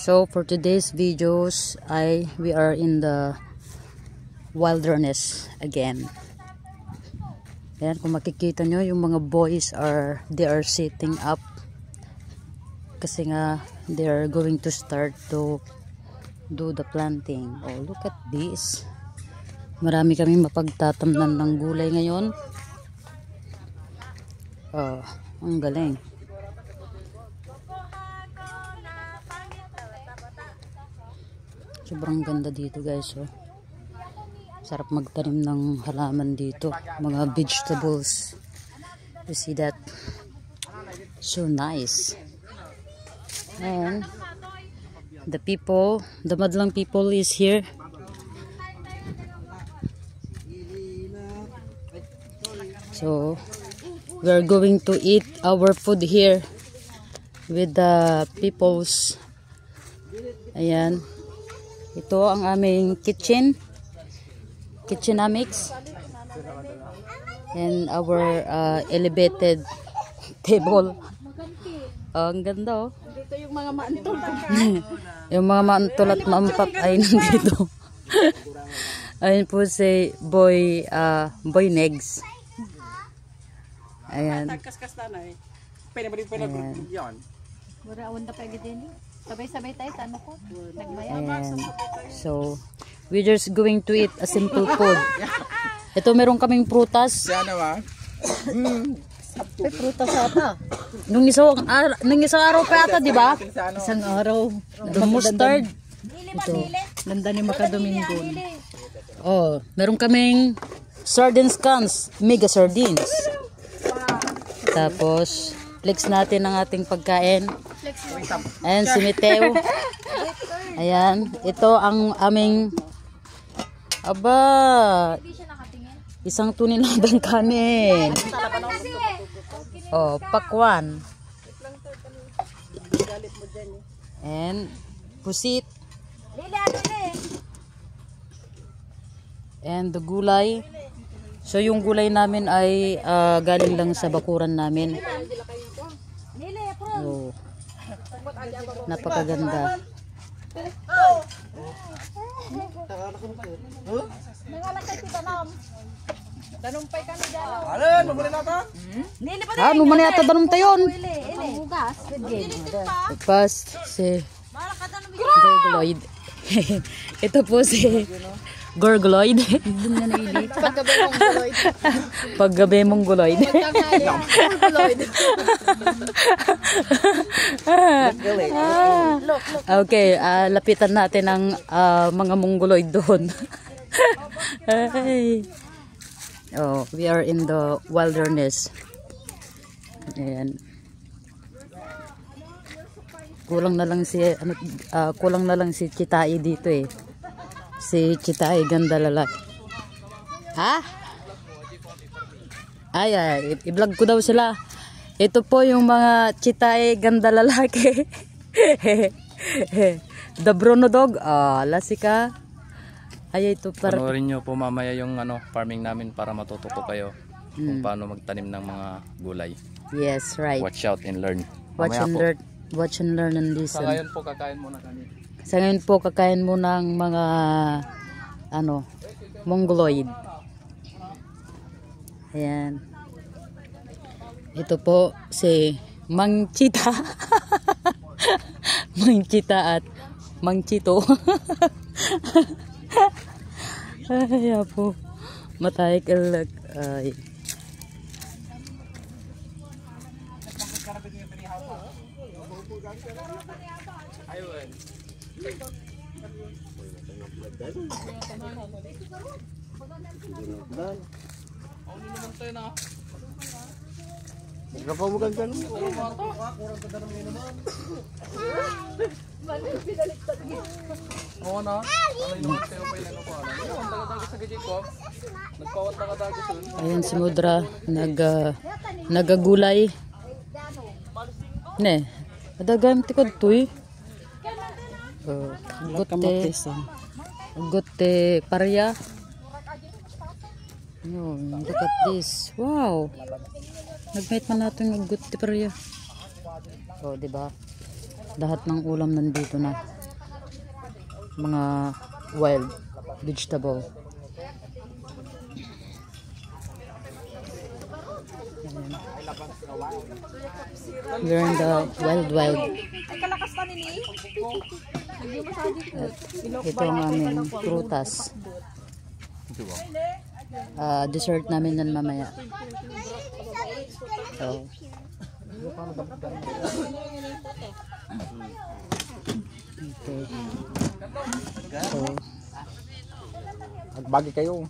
So for today's videos, we are in the wilderness again. Ayan, kung makikita nyo, yung mga boys they are sitting up kasi nga they are going to start to do the planting. Oh, look at this. Marami kami mapagtatamnan ng gulay ngayon. Oh, ang galing. Sobrang ganda dito, guys. Oh. Sarap magtanim ng halaman dito. Mga vegetables. You see that? So nice. And the madlang people is here. So we are going to eat our food here with the peoples. Ayan. Ito ang aming kitchenamics, and our elevated table. Oh, ang ganda, oh. Dito yung mga maantol. Yung mga maantol at maampak ay nandito. Ayun po si Boy Negs. Ayan. Ayan. Sabay-sabay tayo sa ano ko. Ayan. So, we're just going to eat a simple food. Ito, meron kaming prutas. May prutas ata. Nung isang araw pa ata, di ba? Isang araw. The mustard. Ito. Ganda ni Makadomingon. Oh, meron kaming sardines cans, mega sardines. Tapos, flex natin ang ating pagkain. Ayan, si Miteo. Ayan, ito ang aming isang tuniladang kanin. Oh, pakwan. And pusit. And the gulay. So yung gulay namin ay galing lang sa bakuran namin. Oh. Napakaganda. Danumpay kami dalaw. Alin, mamuli nata? Ano man yata danong tayon? Hugas. Tapos si Gorgoloid. Ito po si Gorgoloid. Paggabi mong guloid. Okay, lapitan natin ang mga mongoloid doon. Oh, we are in the wilderness. Ayan. Kulang na lang si Chitai dito eh. Si Chitai ganda lalaki. Ha? Ay, i-vlog ko daw sila. Ito po yung mga Chitai ganda lalaki. The Bruno dog. Lasika. Ay, ito para. Panoorin nyo po mamaya yung farming namin para matuto ko kayo kung paano magtanim ng mga gulay. Yes, right. Watch out and learn. Watch and learn and listen. Sa ngayon po kakain muna kami. Sa ngayon po kakain muna ng mga mongoloid. Ayan. Ito po si Mang Chita. Mang Chita at Mang Chito. Ay, po. Matay kalag. Ay. Oo na. Ayan si Mudra nagagulay. Ne, adagam tikod tuy. Gote parya. Yun, look at this. Wow. Nag-meet man natin ng gote parya. Oh, di ba? Lahat ng ulam nandito na. Mga wild vegetable. Ayan. We're in the wild. Ay, kalakas pa nini. At ito ang aming prutas. Dessert namin yan mamaya. So, okay. So, Agbagi kayo.